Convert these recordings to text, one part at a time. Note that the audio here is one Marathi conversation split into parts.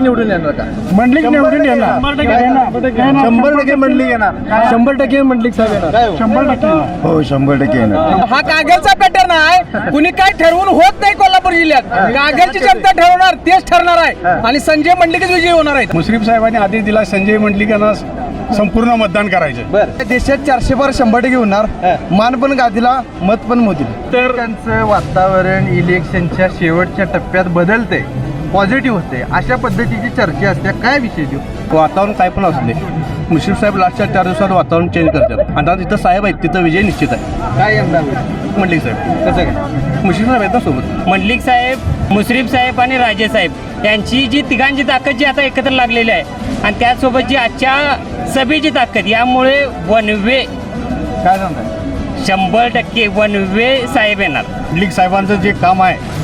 मंडलिक निवडून येणार का? मंडलिक निवडून येणार 100% मंडलिक येणार. 100% मंडलिक साहेब येणार. 100% हो 100% येणार. हा कागलचा पॅटर्न आहे. कुणी काय ठरवून होत नाही कोल्हापूर जिल्ह्यात. कागलची जनता ठरवणार, तेच ठरणार आहे आणि संजय मंडलिकच विजयी होणार आहेत. मुश्रीफ साहेबांनी आदेश दिला संजय मंडलिक यांना संपूर्ण मतदान करायचं. बरं, देशात 400 पार 100% होणार. मान पण गादीला, मत पण मोदीला. तर त्यांचं वातावरण इलेक्शनच्या शेवटच्या टप्प्यात बदलते, पॉझिटिव्ह होते, अशा पद्धतीची चर्चा असते. काय विषय देऊ? वातावरण काय पण असू दे, मुश्रीफ साहेब लास्टच्या 4 दिवसात वातावरण चेंज करतात. आणि आता तिथं साहेब आहेत, तिथं विजय निश्चित आहे. काय यंदा मंडलिक साहेब कसं काय? मुश्रीफ साहेब आहेत ना सोबत. मंडलिक साहेब, मुश्रीफ साहेब आणि राजे साहेब यांची जी तिघांची ताकद जी आता एकत्र लागलेली आहे आणि त्याचसोबत जी आजच्या सभेची ताकद, यामुळे वन वे काय सांगताय? 100% वन वे साहेब येणार. मंडलिक साहेबांचं जे काम आहे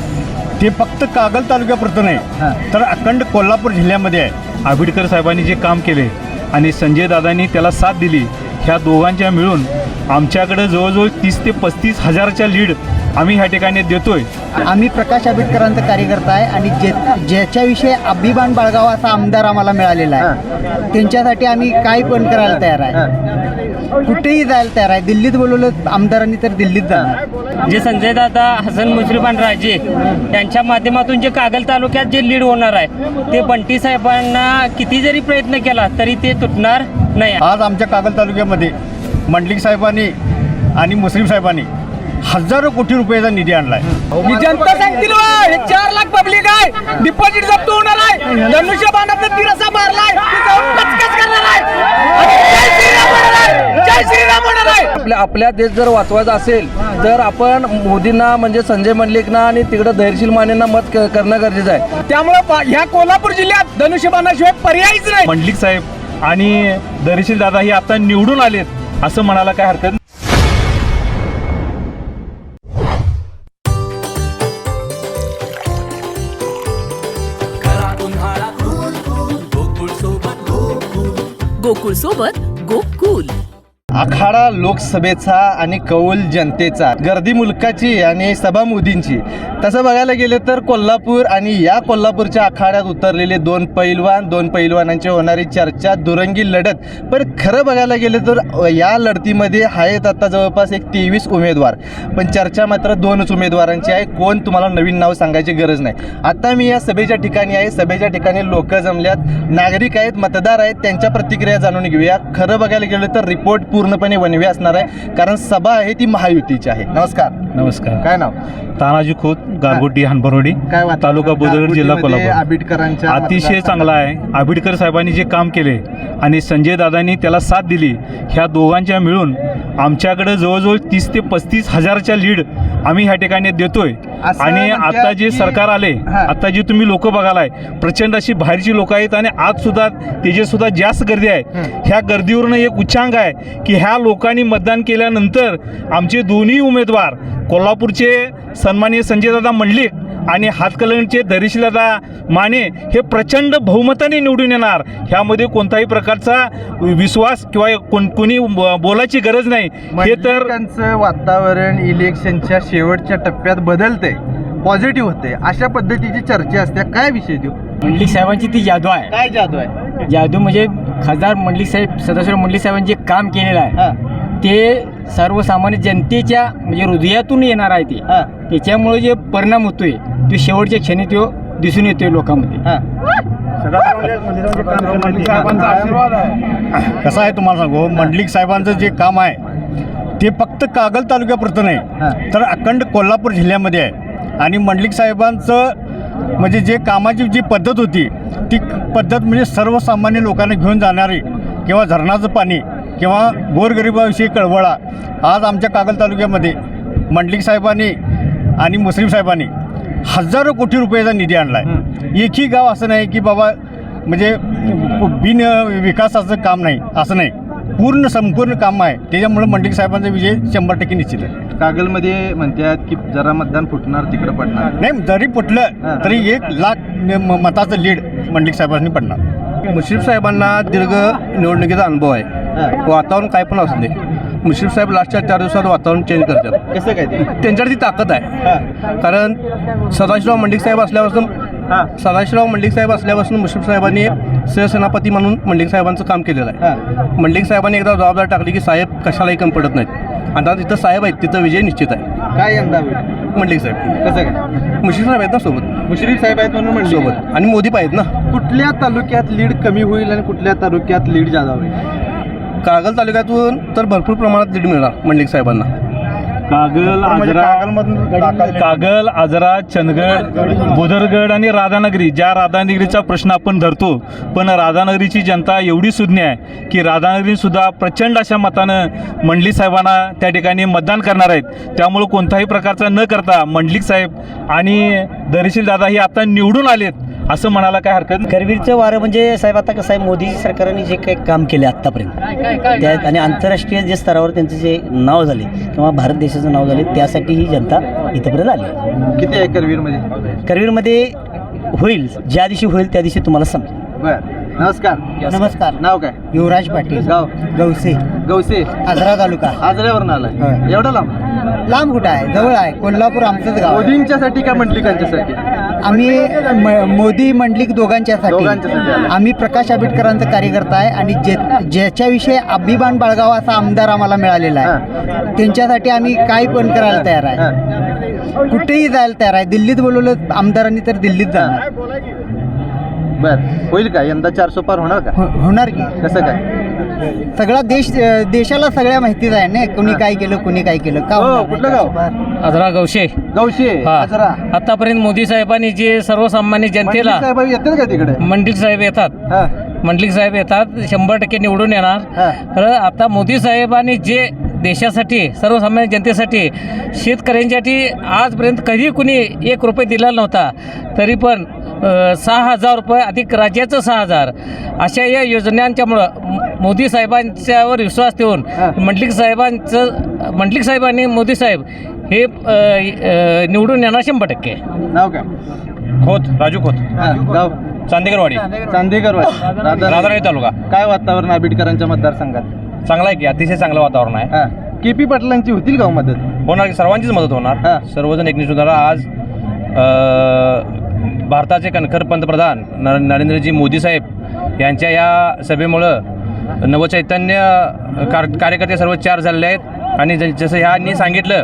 ते फक्त कागल तालुक्यापुरतं नाही तर अखंड कोल्हापूर जिल्ह्यामध्ये आहे. आंबेडकर साहेबांनी जे काम केले आणि संजय दादांनी त्याला साथ दिली, ह्या दोघांच्या मिळून आमच्याकडे जवळजवळ 30 ते 35 हजाराच्या लीड आम्ही ह्या ठिकाणी देतोय. आम्ही प्रकाश आंबेडकरांचा कार्यकर्ता आहे आणि ज्याच्याविषयी अभिमान बाळगावा असा आमदार आम्हाला मिळालेला आहे, त्यांच्यासाठी आम्ही काय पण करायला तयार आहे. कुठेही जायला तयार आहे. दिल्लीत बोलवलं आमदारांनी तर दिल्लीत जाणार. जे संजय दादा, हसन मुश्रीफ आणि राजे यांच्या माध्यमातून जे कागल तालुक्यात जे लीड होणार आहे ते बंटी साहेबांना किती जरी प्रयत्न केला तरी ते तुटणार नाही. आज आमच्या कागल तालुक्यामध्ये मंडलिक साहेबांनी आणि मुश्रीफ साहेबांनी हजारो कोटी रुपयाचा निधी आणलाय. मी जनता सांगतील हे 4 लाख पब्लिक आहे. डिपॉझिट जप्त होणार आहे. धनुष्यबाणात तिरसा मारलाय, पचकच करणार आहे. जय श्रीराम होणार आहे. जय श्रीराम होणार आहे. आपल्या देश जर वाचवायचा असेल तर आपण मोदींना म्हणजे संजय मंडलिकना आणि तिकडे धैर्यशील मानेंना मत करणं गरजेचं आहे. त्यामुळे ह्या कोल्हापूर जिल्ह्यात धनुष्यबाणाशिवाय पर्यायच नाही. मंडलिक साहेब आणि धैर्यशील दादा हे आता निवडून आलेत असं म्हणायला काय हरकत नाही. गोकुळ सोबत गोकुल. आखाडा लोकसभेचा आणि कौल जनतेचा, गर्दी मुलकाची आणि सभा मोदींची. तसं बघायला गेलं तर कोल्हापूर आणि या कोल्हापूरच्या आखाड्यात उतरलेले दोन पैलवानांची होणारी चर्चा, दुरंगी लढत. पण खरं बघायला गेलं तर या लढतीमध्ये आहेत आता जवळपास 23 उमेदवार, पण चर्चा मात्र 2च उमेदवारांची आहे. कोण तुम्हाला नवीन नाव सांगायची गरज नाही. आता मी या सभेच्या ठिकाणी आहे. सभेच्या ठिकाणी लोक जमल्यात, नागरिक आहेत, मतदार आहेत, त्यांच्या प्रतिक्रिया जाणून घेऊया. खरं बघायला गेलं तर रिपोर्ट पूर्णपणे वनवे असणार आहे, कारण सभा आहे ती महायुतीची आहे. नमस्कार. नमस्कार. काय नाव? तानाजी खोत, गारगोटी, हनबरोडी, तालुका बुदगड, जिल्हा कोल्हापूर. आंबेडकरांच्या अतिशय चांगला आहे. आंबेडकर साहेबांनी जे काम केले आणि संजय दादांनी त्याला साथ दिली, ह्या दोघांच्या मिळून आमच्याकडे जवळजवळ 30 ते 35 हजाराच्या लीड आम्ही ह्या ठिकाणी देतोय. आणि आता जे सरकार आले, आता जे तुम्ही लोक बघालाय, प्रचंड अशी बाहेरची लोक आहेत आणि आज सुद्धा त्याचे सुद्धा जास्त गर्दी आहे. ह्या गर्दीवरून एक उच्चांक आहे की ह्या लोकांनी मतदान केल्यानंतर आमचे दोन्ही उमेदवार कोल्हापूरचे सन्माननीय संजयदादा मंडलिक आणि हातकणंगलेचे धैर्यशीलदादा माने हे प्रचंड बहुमताने निवडून येणार. ह्यामध्ये कोणताही प्रकारचा विश्वास किंवा कोणी बोलायची गरज नाही. हे तर त्यांचं वातावरण इलेक्शनच्या शेवटच्या टप्प्यात बदलते, पॉझिटिव्ह होते, अशा पद्धतीची चर्चा असते. काय विषय देऊ? मंडलिक साहेबांची ती जादू आहे. काय जादू आहे? जादू म्हणजे खासदार मंडलिक साहेब, सदाशिव मंडलिक साहेबांनी जे काम केलेलं आहे ते सर्वसामान्य जनतेच्या म्हणजे हृदयातून येणार आहे. ते त्याच्यामुळे जे परिणाम होतोय तो शेवटच्या क्षणी तो दिसून येतोय लोकांमध्ये. कसं आहे तुम्हाला सांगू, मंडलिक साहेबांचं जे काम आहे ते फक्त कागल तालुक्यापुरतं नाही तर अखंड कोल्हापूर जिल्ह्यामध्ये आहे. आणि मंडलिक साहेबांचं म्हणजे जे कामाची जी पद्धत होती ती पद्धत म्हणजे सर्वसामान्य लोकांना घेऊन जाणारी, किंवा धरणाचं पाणी किंवा गोरगरिबाविषयी कळवळा. आज आमच्या कागल तालुक्यामध्ये मंडलिक साहेबांनी आणि मुश्रीफ साहेबांनी हजारो कोटी रुपयाचा निधी आणला आहे. एकही गाव असं नाही की बाबा म्हणजे बिन विकासाचं काम नाही, असं नाही. संपूर्ण काम आहे. त्याच्यामुळे मंडलिक साहेबांचा विजय 100% निश्चित आहे. कागलमध्ये म्हणतात की जरा मतदान फुटणार, तिकडे पडणार नाही. जरी फुटलं तरी 1 लाख मताचं लीड मंडलिक साहेबांनी पडणार. मुश्रीफ साहेबांना दीर्घ निवडणुकीचा अनुभव आहे. वातावरण काय पण असू दे, मुश्रीफ साहेब लास्टच्या 4 दिवसात वातावरण चेंज करतात. कसं काय ते? त्यांच्याकडे ती ताकद आहे. कारण सदाशिवराव मंडलिक साहेब असल्यापासून सदाशिवराव मंडलिक साहेब असल्यापासून मुश्रीफ साहेबांनी सहसेनापती म्हणून मंडलिक साहेबांचं काम केलेलं आहे. मंडलिक साहेबांनी एकदा जबाबदारी टाकली की साहेब कशालाही कमी पडत नाहीत. आता जिथं साहेब आहेत तिथं विजय निश्चित आहे. काय यंदा होईल? मंडलिक साहेब कसं काय? मुश्रीफ साहेब आहेत ना सोबत, मुश्रीफ साहेब आहेत म्हणून म्हणले सोबत आणि मोदी पाहिजेत ना. कुठल्या तालुक्यात लीड कमी होईल आणि कुठल्या तालुक्यात लीड जादा होईल? कागल तालुक्यातून तर भरपूर प्रमाणात लीड मिळणार मंडलिक साहेबांना. कागल, आजरा, चंदगड, भुदरगड आणि राधानगरी, ज्या राधानगरीचा प्रश्न आपण धरतो, पण राधानगरीची जनता एवढी सुज्ञ आहे की राधानगरीसुद्धा प्रचंड अशा मतानं मंडलिक साहेबांना त्या ठिकाणी मतदान करणार आहेत. त्यामुळं कोणताही प्रकारचा न करता मंडलिक साहेब आणि धैर्यशील दादा ही आता निवडून आलेत असं म्हणायला काय हरकत नाही. करवीरचं वारं म्हणजे साहेब आता कसं आहे, मोदी सरकारने जे काही काम केले आत्तापर्यंत त्यात आणि आंतरराष्ट्रीय जे स्तरावर त्यांचं जे नाव झाले किंवा भारत देशाचं नाव झाले त्यासाठी ही जनता इथंपर्यंत आली. किती आहे करवीरमध्ये? करवीरमध्ये होईल, ज्या दिवशी होईल त्या दिवशी तुम्हाला समजेल. बर. नमस्कार. नमस्कार. नाव काय? युवराज पाटील, गाव? गवसे, गौसे. आजरा तालुका. आजऱ्यावरून आलाय? होय. एवढं लांब? लांब कुठं आहे, जवळ आहे. कोल्हापूर आमचंच गाव आहे. मोदींच्यासाठी का मंडलिकांच्यासाठी? आम्ही मोदी मंडलिक दोघांच्यासाठी दोघांच्यासाठी आले. आम्ही प्रकाश आंबेडकरांचा कार्यकर्ता आहे आणि ज्याच्याविषयी अभिमान बाळगावा असा आमदार आम्हाला मिळालेला आहे त्यांच्यासाठी आम्ही काय पण करायला तयार आहे. कुठेही जायला तयार आहे. दिल्लीत बोलवलं आमदारांनी तर दिल्लीत जाणार. बर. होईल का यंदा 400 पार होणार का? होणार की. कसं काय? सगळा देशाला सगळ्या माहितीच आहे ना, कोणी काय केलं कोणी काय केलं. का होणार नाही? कुठलं गाव? आजरा गौशे. गौशे. आजरा. आतापर्यंत मोदी साहेबांनी जे सर्वसामान्य जनतेला मंडलिक साहेब येतील का तिकडे? मंडलिक साहेब येतात, हा. मंडलिक साहेब येतात, 100% निवडून येणार. हा. तर आता मोदी साहेबांनी जे देशासाठी सर्वसामान्य जनतेसाठी शेतकऱ्यांसाठी आजपर्यंत कधी कुणी 1 रुपये दिला नव्हता, तरी पण 6,000 रुपये अधिक राज्याचं 6,000 अशा या योजनांच्यामुळं मोदी साहेबांच्यावर विश्वास ठेवून मंडलिक साहेबांनी मोदी साहेब हे निवडून येणार 100%. नाव काय? खोत, राजू खोत, हा. गाव? चांदेकरवाडी, चांदेकरवाडी. राधानगरी तालुका. काय वातावरण आंबेडकरांच्या मतदारसंघात? चांगला आहे की, अतिशय चांगलं वातावरण आहे. हा. के.पी. पाटलांची होतील का मदत? होणार की, सर्वांचीच मदत होणार. हा. सर्वजण एकनिष्ठ होणार. आज भारताचे कणखर पंतप्रधान नरेंद्रजी मोदी साहेब यांच्या या सभेमुळं नवचैतन्य कार्यकर्ते सर्व 4 झालेले आहेत आणि जसं ह्यांनी सांगितलं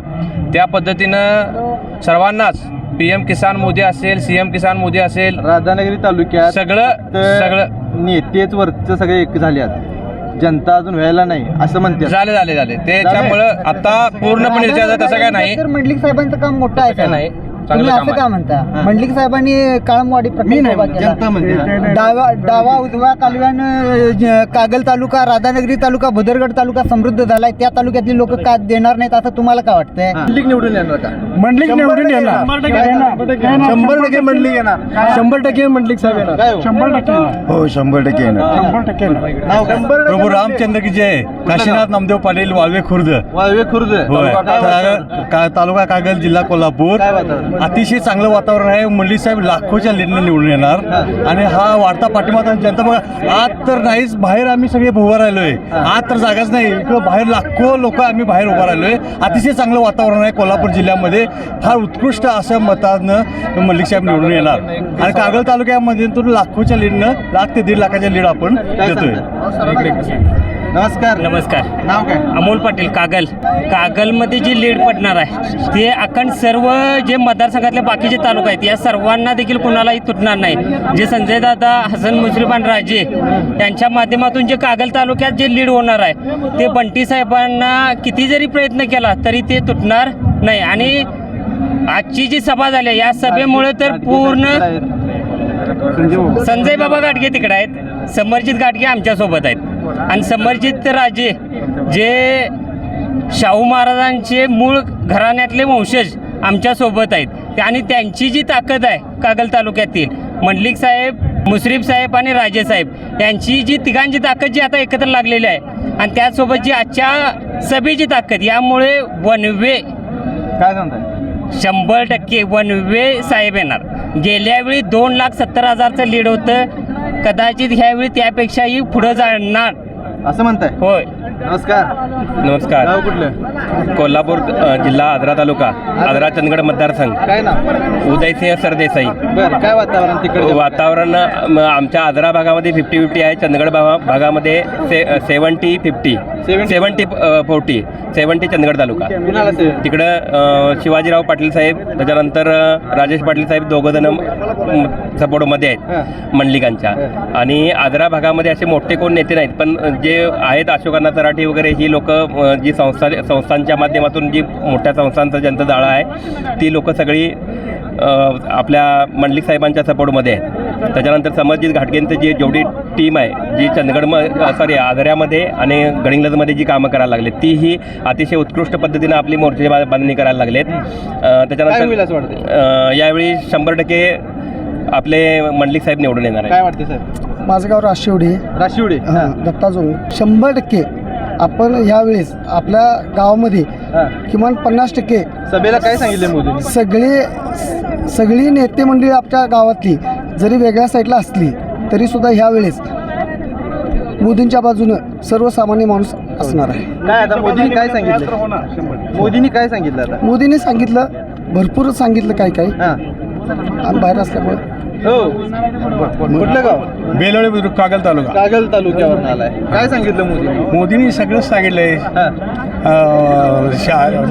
त्या पद्धतीनं सर्वांनाच PM किसान मोदी असेल, CM किसान मोदी असेल, राधानगरी तालुक्यात सगळं नेतेच वरचं सगळे एक झाले आहेत, जनता अजून व्हायला नाही असं म्हणते. झाले त्याच्यामुळं आता पूर्णपणे तसं काय नाही. तर मंडलिक साहेबांचं काम मोठं आहे का? नाही, तुम्ही चांगलं असं काम का म्हणता? मंडलिक साहेबांनी काळमवाडी मी नाही प्रकल्प म्हणत, जनता म्हणते ना. डावा उजव्या कालव्यानं कागल तालुका, राधानगरी तालुका, भुदरगड तालुका समृद्ध झालाय. त्या तालुक्यातली लोक का देणार नाहीत असं तुम्हाला काय वाटतंय? मंडलिक निवडून येणार का? मंडलिक निवडून येणार. 100% मंडलिक येणार. 100% मंडलिक साहेब येणार. काय हो? 100% हो, 100% येणार. 100% येणार. नाव काय? प्रभू रामचंद्र की जय. काशीनाथ नामदेव पाटील, वाळवे खुर्द. वाळवे खुर्द. होय. काय वातावरण? तालुका कागल, जिल्हा कोल्हापूर. काय वातावरण? अतिशय चांगलं वातावरण आहे. मंडलिक साहेब लाखोच्या लीडनं निवडून येणार आणि हा वाढता पाठिंबा जनता बघा. आत तर नाहीच, बाहेर आम्ही सगळे उभा राहिलोय. आत तर जागाच नाही, इकडं बाहेर लाखो लोक आम्ही बाहेर उभा राहिलोय. अतिशय चांगलं वातावरण आहे कोल्हापूर जिल्ह्यामध्ये. फार उत्कृष्ट असं मतानं मंडलिक साहेब निवडून येणार आणि कागल तालुक्यामध्ये तर लाखोच्या लीडनं 1 ते 1.5 लाखाच्या लीड आपण देतोय. नमस्कार. नमस्कार. नाव काय? अमोल पाटील, कागलमध्ये जी लीड पडणार आहे ते अखंड सर्व जे मतदारसंघातले बाकीचे तालुका आहेत या सर्वांना देखील कुणालाही तुटणार नाही. जे संजय दादा, हसन मुश्रीफ आणि राजे यांच्या माध्यमातून जे कागल तालुक्यात जे लीड होणार आहे ते बंटी साहेबांना किती जरी प्रयत्न केला तरी ते तुटणार नाही. आणि आजची जी सभा झाली या सभेमुळे तर पूर्ण संजय बाबा गाडगे तिकडे आहेत, समरजित गाडगे आमच्यासोबत आहेत आणि समरजित राजे जे शाहू महाराजांचे मूळ घराण्यातले वंशज आमच्यासोबत आहेत आणि त्यांची जी ताकद आहे कागल तालुक्यातील मंडलिक साहेब, मुश्रीफ साहेब आणि राजे साहेब यांची जी तिघांची ताकद जी आता एकत्र लागलेली आहे आणि त्यासोबत जी आजच्या सभेची ताकद यामुळे वन वे काय सांगताय? 100% वन वे साहेब येणार. गेल्या वेळी 2,70,000चं लीड होतं, कदाचित ह्यावेळी त्यापेक्षाही पुढं जाणार असं म्हणताय? होय. नमस्कार. नमस्कार. गाव कुठलं? कोल्हापूर जिल्हा आजरा तालुका आजरा चंदगड मतदारसंघ. काय नाव? उदयसिंह सरदेसाई. बरं, काय वातावरण तिकडे? वातावरण आमच्या आजरा भागामध्ये 50-50 आहे. चंदगड भागामध्ये 70-50 70-40 70 चंदगड तालुका. कुणाला सेवन? तिकडं शिवाजीराव पाटील साहेब, त्याच्यानंतर राजेश पाटील साहेब, दोघंजण सपोर्टमध्ये आहेत मंडलिकांच्या. आणि आजरा भागामध्ये असे मोठे कोण नेते नाहीत, पण जे आहेत अशोकांना तराठी वगैरे ही लोक जी संस्थांच्या माध्यमातून जी मोठ्या संस्थांचं ज्यांचं जाळं आहे ती लोक सगळी आपल्या मंडलिक साहेबांच्या सपोर्टमध्ये आहेत. त्याच्यानंतर समरजित घाटगेंचं जी जेवढी टीम आहे जी आजऱ्यामध्ये आणि गडिंग्लजमध्ये जी कामं करायला लागलेत ती ही अतिशय उत्कृष्ट पद्धतीनं आपली मोर्चे बांधणी करायला लागलेत. त्याच्यानंतर यावेळी 100% आपले मंडलिक साहेब निवडून येणार आहे. काय वाटते साहेब? माझं गाव राशिवडे. राशिवडे. दत्ताजोग. 100% आपण ह्यावेळेस आपल्या गावामध्ये किमान 50% सभेला काय सांगितलं मोदींनी? सगळी नेते मंडळी आपल्या गावातली जरी वेगळ्या साईडला असली तरी सुद्धा ह्यावेळेस मोदींच्या बाजूनं सर्वसामान्य माणूस असणार आहे. काय आता मोदींनी काय सांगितलं? मोदींनी काय सांगितलं आता? मोदींनी सांगितलं, भरपूर सांगितलं काय काय. आम्ही बाहेर असल्यामुळे. हो. कुठलं गाव? बेलोळे बुद्रुक, कागल तालुका. कागल तालुक्यावरून आलाय. काय सांगितलं मोदींनी? मोदींनी सगळंच सांगितलंय.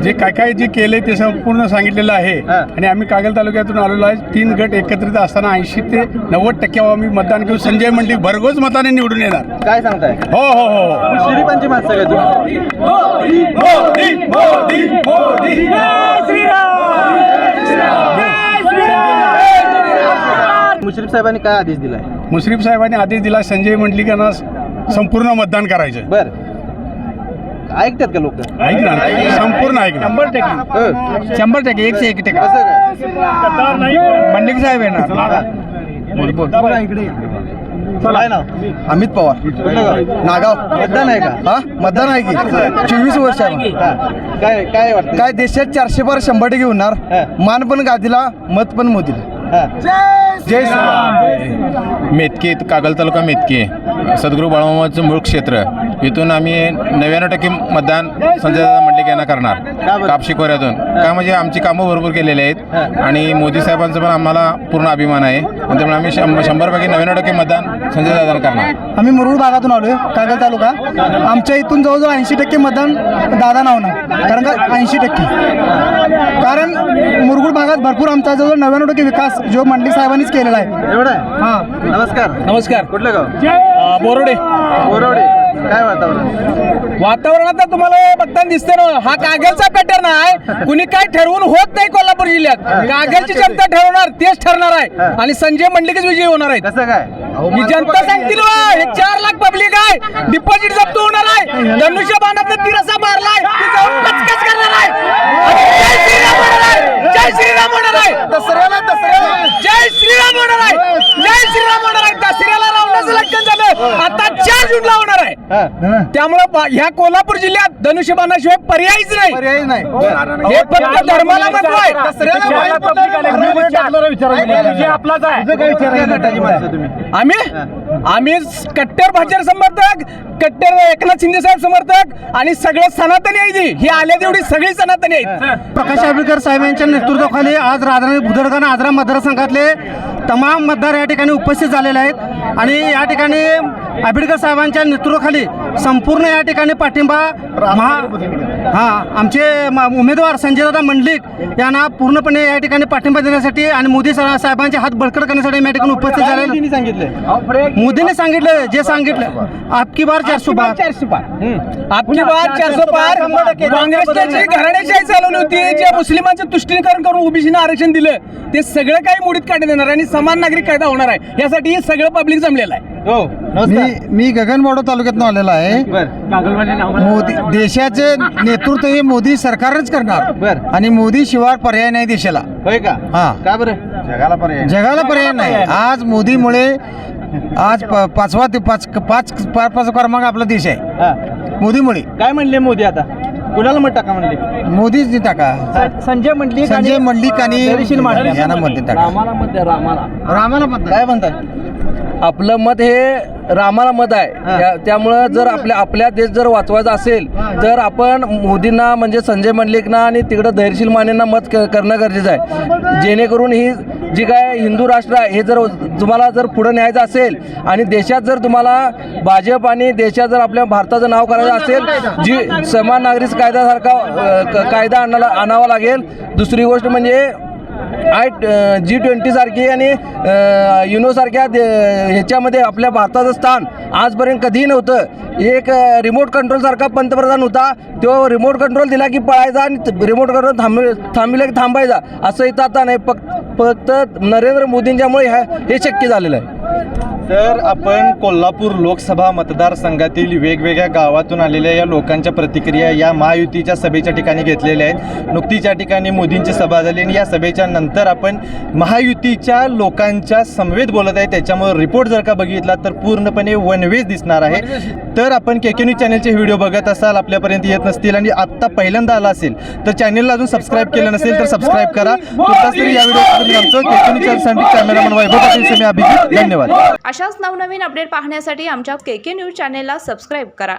जे काय जे केले ते संपूर्ण सांगितलेलं आहे. आणि आम्ही कागल तालुक्यातून आलेलो आहे. 3 गट एकत्रित असताना 80 ते 90% आम्ही मतदान घेऊन संजय मंडलिक भरघोस मताने निवडून येणार. काय सांगताय? हो हो हो. श्रीपांची माणसं काय तुम्ही? मुश्रीफ साहेबांनी काय आदेश दिलाय? मुश्रीफ साहेबांनी आदेश दिला संजय मंडलिकांना संपूर्ण मतदान करायचं. बर, ऐकतात का लोक? ऐकणार, संपूर्ण ऐकणार. 100% 101%. कसं काय? मंडलिक साहेब येणार. काय नाव? अमित पवार. कुठलं गाव? नागाव. मतदान आहे का? हा, मतदान आहे की 24 वर्ष आहे. काय काय वाटतं? काय देशात 400 पार 100% होणार. मान पण गादीला, मत पण मोदीला. जय श्रीराम. मेतके, कागल तालुका मेतके, सद्गुरू बाळामामाचं मूळ क्षेत्र. इथून आम्ही 99% मतदान संजयदादा मंडलिक यांना करणार. कापशी खोऱ्यातून. का म्हणजे आमची कामं भरपूर केलेली आहेत आणि मोदी साहेबांचा पण आम्हाला पूर्ण अभिमान आहे. आणि त्यामुळे आम्ही 100% 99% मतदान संजयदादांना करणार. आम्ही मुरुड भागातून आलोय, कागल तालुका. आमच्या इथून जवळजवळ 80% मतदान दादा नावणार. कारण का 80%? कारण मुरगुड भागात भरपूर आमचा जवळ 99% विकास जो मंडलिक साहेबांनीच केलेला आहे. एवढं आहे? हां. नमस्कार. नमस्कार. कुठलं गाव? बोरोडे. बोरवडे. काय वातावरण? वातावरणात तुम्हाला बघताना दिसतं ना, हा कागलचा पॅटर्न आहे. कुणी काय ठरवून होत नाही कोल्हापूर जिल्ह्यात. कागलची जनता ठरवणार, तेच ठरणार आहे. आणि संजय मंडलिकच विजयी होणार आहे. कसं काय? ही जनता सांगतील वा, हे 4 लाख पब्लिक आहे. डिपॉझिट जप्त होणार आहे. धनुष्यबाणातनं तिरसा मारलाय, ती जाऊन कचकच करणार आहे. आणि जय श्रीराम होणार आहे. जय श्रीराम होणार आहे. दसऱ्याला जय श्रीराम होणार आहे. जय श्रीराम होणार आहे. दसऱ्याला रावणाचं लग्न झालं, आता 4 जूनला होणार आहे. त्यामुळं ह्या कोल्हापूर जिल्ह्यात धनुष्यबाणाशिवाय पर्यायच नाही. पर्याय नाही. हे फक्त धर्माला महत्व आहे. गटाची माणसं तुम्ही? आम्ही कट्टर भाजप समर्थक, कट्टर एकनाथ शिंदे साहेब समर्थक आणि सगळं सनातनी आहे. ही आल्या तेवढी सगळी सनातनी आहेत. प्रकाश आंबेडकर साहेब यांच्या नेतृत्वाखाली आज राधानगरी बुधडगाव आजरा मतदारसंघातले तमाम मतदार या ठिकाणी उपस्थित झालेले आहेत. आणि या ठिकाणी आंबेडकर साहेबांच्या नेतृत्वाखाली संपूर्ण या ठिकाणी पाठिंबा आमचे उमेदवार संजयदादा मंडलिक यांना पूर्णपणे या ठिकाणी पाठिंबा देण्यासाठी आणि मोदी साहेबांचे हात बळकट करण्यासाठी या ठिकाणी उपस्थित झाले. मोदींनी सांगितलं? मोदींनी सांगितलं, जे सांगितलं आपकी बार 400 पार. आपकी बार 400 पार. काँग्रेसच्या जी घराण्याशाही चालवली होती, जे मुस्लिमांचं तुष्टीकरण करून ओबीसीनं आरक्षण दिलं, ते सगळं काही मोडीत काढण्यात येणार आणि समान नागरिक कायदा होणार आहे. यासाठी हे सगळं पब्लिक जमलेलं आहे. हो. मी गगनबावडा तालुक्यातून आलेला आहे. मोदी देशाचे नेतृत्व हे मोदी सरकारच करणार आणि मोदी शिवाय पर्याय नाही देशाला. होय का? हा. का बरं? जगाला पर्याय? जगाला पर्याय नाही. आज मोदीमुळे आज 5 क्रमांक आपला देश आहे मोदीमुळे. काय म्हणले मोदी आता? कुणाला मत टाका म्हणले? मोदीच टाका. संजय मंडलिक आणि यांना मत टाका. रामाला मत. काय म्हणताय? आपलं मत हे रामाला मत आहे. त्यामुळं जर आपल्या देश जर वाचवायचा असेल तर आपण मोदींना म्हणजे संजय मंडलिकना आणि तिकडं धैर्यशील मानेंना मत करणं गरजेचं आहे. जेणेकरून ही जी काय हिंदू राष्ट्र आहे हे जर तुम्हाला जर पुढं न्यायचं असेल आणि देशात जर तुम्हाला भाजप आणि देशात जर आपल्या भारताचं नाव करायचं असेल जी समान नागरिक कायद्यासारखा कायदा आणावा लागेल. दुसरी गोष्ट म्हणजे G20 सारखी आणि युनोसारख्या ह्याच्यामध्ये आपल्या भारताचं स्थान आजपर्यंत कधीही नव्हतं. एक रिमोट कंट्रोलसारखा पंतप्रधान होता, तो रिमोट कंट्रोल दिला की पळायचा आणि रिमोट कंट्रोल थांबविला की थांबायचा, असं इथं आता नाही. फक्त नरेंद्र मोदींच्यामुळे हे शक्य झालेलं आहे. तर आपण कोल्हापूर लोकसभा मतदारसंघातील वेगवेगळ्या गावातून आलेल्या या लोकांच्या प्रतिक्रिया या महायुतीच्या सभेच्या ठिकाणी घेतलेल्या आहेत. नुकतीच या ठिकाणी मोदींची सभा झाली आणि या सभेच्या नंतर आपण महायुतीच्या लोकांच्या समवेत बोलत आहे. त्याच्यामुळे रिपोर्ट जर का बघितला तर पूर्णपणे वनवेज दिसणार आहे. तर आपण KK न्यूज चॅनलचे व्हिडिओ बघत असाल, आपल्यापर्यंत येत नसतील आणि आत्ता पहिल्यांदा आला असेल तर चॅनलला अजून सबस्क्राईब केलं नसेल तर सबस्क्राईब करा. तुर्तास तरी या व्हिडिओ KK न्यूज चॅनलसाठी कॅमेरामन वैभव पाटील, मी अभिजित. धन्यवाद. अशाच नवनवीन अपडेट पाहण्यासाठी आमच्या KK न्यूज चॅनेलला सबस्क्राईब करा.